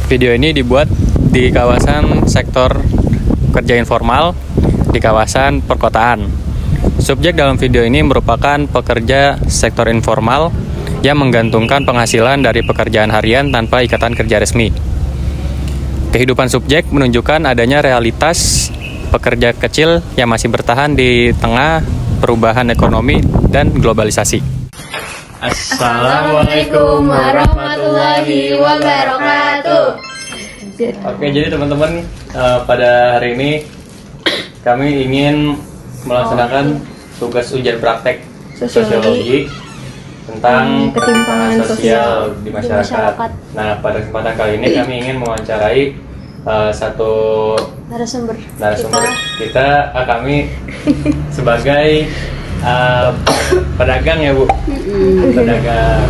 Video ini dibuat di kawasan sektor kerja informal di kawasan perkotaan. Subjek dalam video ini merupakan pekerja sektor informal yang menggantungkan penghasilan dari pekerjaan harian tanpa ikatan kerja resmi. Kehidupan subjek menunjukkan adanya realitas pekerja kecil yang masih bertahan di tengah perubahan ekonomi dan globalisasi. Assalamualaikum warahmatullahi wabarakatuh. Oke, jadi teman-teman, pada hari ini kami ingin melaksanakan tugas ujian praktek sosiologi tentang ketimpangan sosial di masyarakat. Nah, pada kesempatan kali ini kami ingin mewawancarai satu narasumber kita, kami sebagai pedagang ya Bu, pedagang.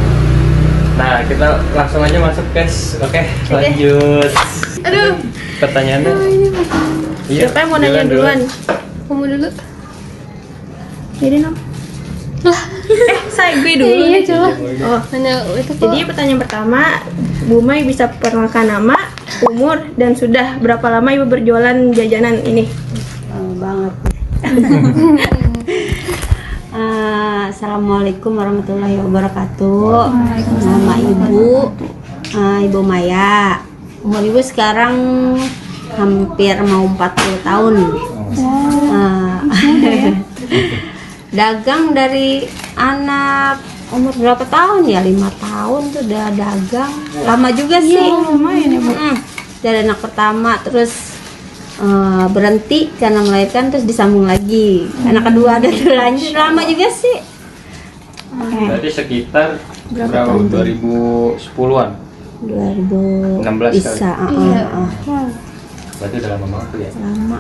Nah, kita langsung aja masuk guys. Oke, lanjut. Aduh, Pertanyaannya. Iya, siapa yang mau nanya duluan? Kamu dulu. Jadi nom. Saya gue dulu. Iya, coba. Oh, Hanya itu kok. jadi pertanyaan pertama, Bu Mai bisa perkenalkan nama, umur, dan sudah berapa lama Ibu berjualan jajanan ini? Banget. Assalamualaikum warahmatullahi wabarakatuh. Nama Ibu Ibu Maya. Umur Ibu sekarang hampir mau 40 tahun. Dagang dari anak umur berapa tahun ya? 5 tahun tuh udah dagang. Lama juga sih. Lumayan ya Bu. Dari anak pertama terus berhenti karena melahirkan, terus disambung lagi. Anak kedua ada lanjut, lama juga sih. Berarti sekitar berapa? 2010-an. 2016 bisa. Berarti udah lama banget tuh ya. Lama.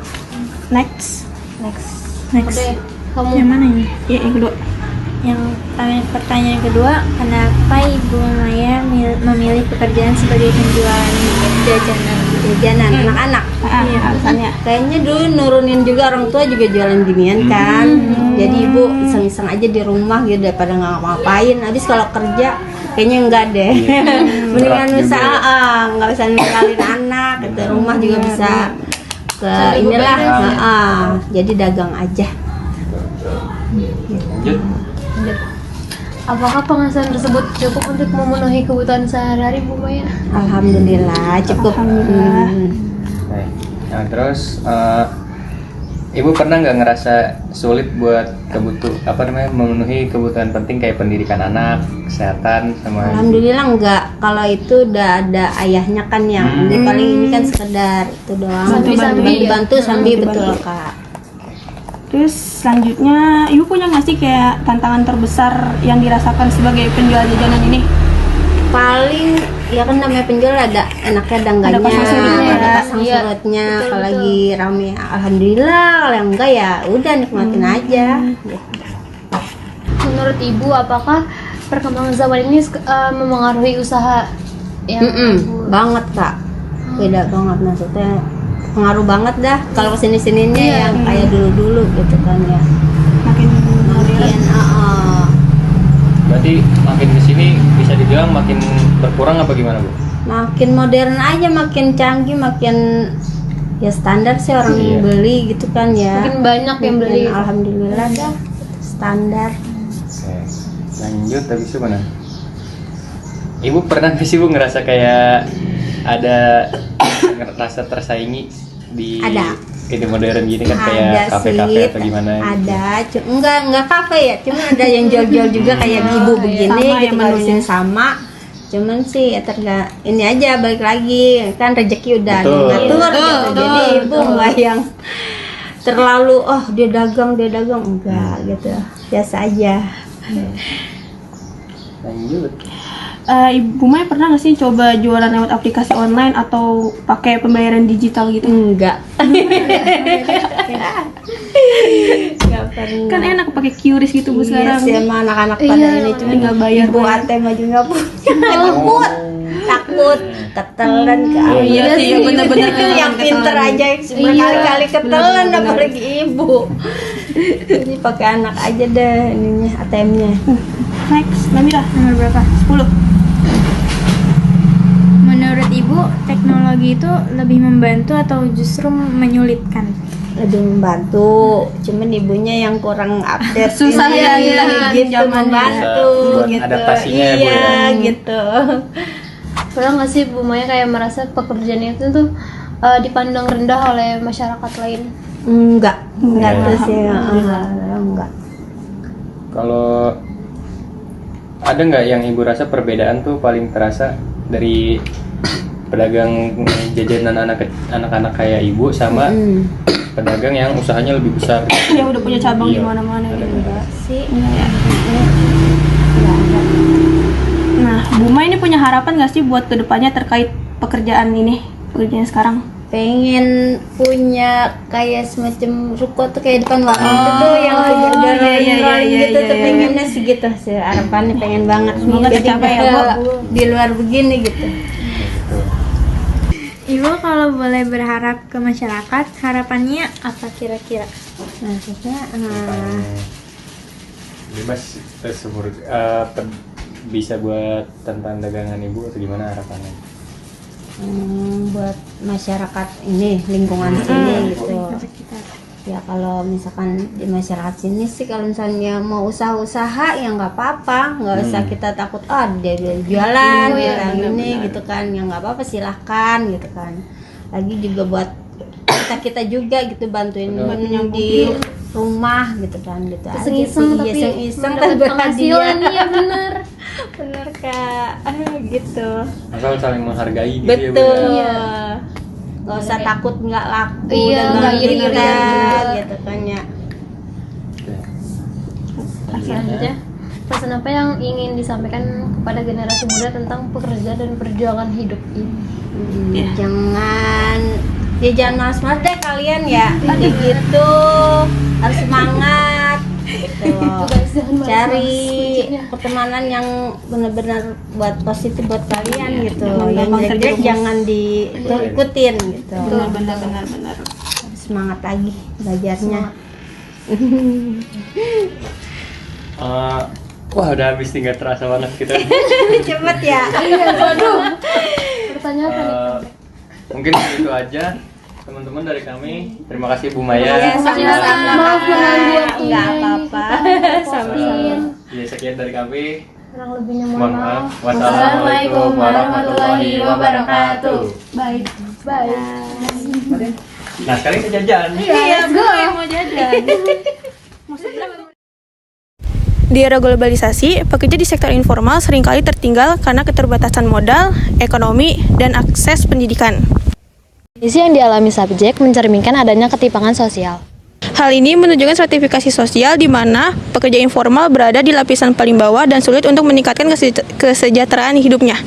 Next. Oke, kamu Yang mana ini? Ya, yang kedua. Yang pertanyaan kedua, kenapa Ibu Maya memilih pekerjaan sebagai penjual Jajanan anak-anak. Iya, alasannya. Kayaknya dulu nurunin juga, orang tua juga jualan ginian kan. Jadi Ibu iseng-iseng aja di rumah gitu daripada nggak ngapain. Habis kalau kerja kayaknya enggak deh. Mendingan Berat usaha, nggak usah ninggalin anak. Ke rumah juga bisa ke inilah. Jadi dagang aja. Lanjut. apakah penghasilan tersebut cukup untuk memenuhi kebutuhan sehari-hari Bu Maya? Alhamdulillah cukup. Nah, terus Ibu pernah nggak ngerasa sulit buat memenuhi kebutuhan penting kayak pendidikan anak, kesehatan, sama Alhamdulillah enggak. Kalau itu udah ada ayahnya kan yang ini paling ini kan sekedar itu doang. Sambil-sambil ya? Bantu sambil betul Kak. Terus selanjutnya, Ibu punya nggak sih kayak tantangan terbesar yang dirasakan sebagai penjual jajanan ini? Paling ya kan namanya penjual ada enaknya ada enggaknya, Ada pasang surutnya, ada pasang iya. surutnya. Betul, Kalau betul. lagi rame alhamdulillah, kalau yang enggak ya udah nikmatin aja. Menurut Ibu, apakah perkembangan zaman ini memengaruhi usaha yang Banget Kak. Beda banget maksudnya. Pengaruh banget dah kalau kesini-sininya yang kayak dulu-dulu gitu kan ya. Makin Makin berarti makin kesini bisa dibilang makin berkurang apa gimana Bu? makin modern aja, makin canggih, makin ya standar sih orang Iya. beli gitu kan ya. makin banyak yang beli? Alhamdulillah dah standar. Oke. Lanjut, habis itu mana? Ibu pernah nggak sih Bu ngerasa kayak ada ngerasa tersaingi di Ada. ide modern gini kan, Ada kayak kafe-kafe sih, atau gimana? ada. Enggak kafe ya, cuma ada yang jual-jual juga kayak ibu begini Sama gitu ya kalau di sini menunya. sama. Cuman sih ya ini aja balik lagi kan rezeki udah Betul. ngatur gitu. Betul, Jadi ibu nggak yang terlalu dia dagang enggak gitu. Biasa aja. Lanjut. Ibu Mai pernah nggak sih coba jualan lewat aplikasi online atau pakai pembayaran digital gitu? Enggak. Enggak pernah. Kan enak pakai QRIS gitu Bu sekarang. Iya sih, emang anak-anak pada ini cuma nggak bayar. ibu ATM aja nggak punya. Takut ketelan ke Oh, iya sih, sih. bener-bener yang pinter aja yang berkali-kali ketelan apalagi ibu. Jadi pakai anak aja deh ininya ATM-nya. Next, Namira nomor berapa? 10. Menurut Ibu, teknologi teknologi itu lebih membantu atau justru menyulitkan? Lebih membantu, cuman ibunya yang kurang update. Susah ini, ya, gitu zamannya. membantu Buat gitu. adaptasinya ya, Bu, Iya, ya. gitu. Pernah nggak sih Bu Maya kayak merasa pekerjaan itu tuh dipandang rendah oleh masyarakat lain? Enggak tuh sih, enggak. Kalau ada nggak yang ibu rasa perbedaan tuh paling terasa dari pedagang jajanan anak-anak kayak ibu sama pedagang yang usahanya lebih besar? Ya udah punya cabang di Iya. mana-mana Ada gitu. nggak? Sih, Enggak ya. enggak ada. Nah, Bu Mai ini punya harapan nggak sih buat kedepannya terkait pekerjaan pekerjaan sekarang? Pengen punya kayak semacam ruko tuh kayak depan warung gitu tuh yang iya, gitu tuh iya. pengennya segitu sih, harapannya pengen banget. Semoga Jadi tercapai ya, nggak Bu. di luar begini gitu. Ibu kalau boleh berharap ke masyarakat, harapannya apa kira-kira? Nah, maksudnya Bebas tersebut bisa buat tentang dagangan ibu atau gimana harapannya? buat masyarakat ini lingkungan sini gitu. Ya kalau misalkan di masyarakat sini sih kalau misalnya mau usaha-usaha ya nggak apa-apa, nggak usah kita takut dia jualan ini gitu kan, ya nggak apa-apa silahkan gitu kan. Lagi juga buat kita juga gitu bantuin di rumah gitu kan gitu. Iseng-iseng tapi iseng mendapat tapi penghasilan, iya bener. bener Kak gitu. Asal saling menghargai gitu ya, Bu, Betul. ya? Nggak usah takut nggak laku Iya, dan nggak gitu iri-irian kan, juga. gitu kan ya. Selanjutnya, pesan apa yang ingin disampaikan kepada generasi muda tentang pekerja dan perjuangan hidup ini? Jangan malas-malas deh kalian ya. Gitu harus semangat gitu. guys, jangan malas-malas Cari kuncinya. pertemanan yang benar-benar buat positif buat kalian gitu. jangan Yang gampang jelek-jelek terjerumus. jangan diikutin gitu. Benar. Harus semangat lagi belajarnya. Wah udah habis nih, nggak terasa banget kita. Cepet ya. Pertanyaan apa nih? Mungkin itu aja teman-teman dari kami. Terima kasih Bu Maya. Iya, sama-sama. Maaf mengganggu waktunya Enggak ini. apa-apa. Sama-sama. Ya sekian dari kami. Kurang lebihnya mohon Mohon maaf. maaf. Wassalamualaikum warahmatullahi wabarakatuh. Baik. Baik. Nah sekarang kita jajan. Iya, gue mau jajan. Di era globalisasi, pekerja di sektor informal seringkali tertinggal karena keterbatasan modal, ekonomi, dan akses pendidikan. Kondisi yang dialami subjek mencerminkan adanya ketimpangan sosial. Hal ini menunjukkan stratifikasi sosial di mana pekerja informal berada di lapisan paling bawah dan sulit untuk meningkatkan kesejahteraan hidupnya.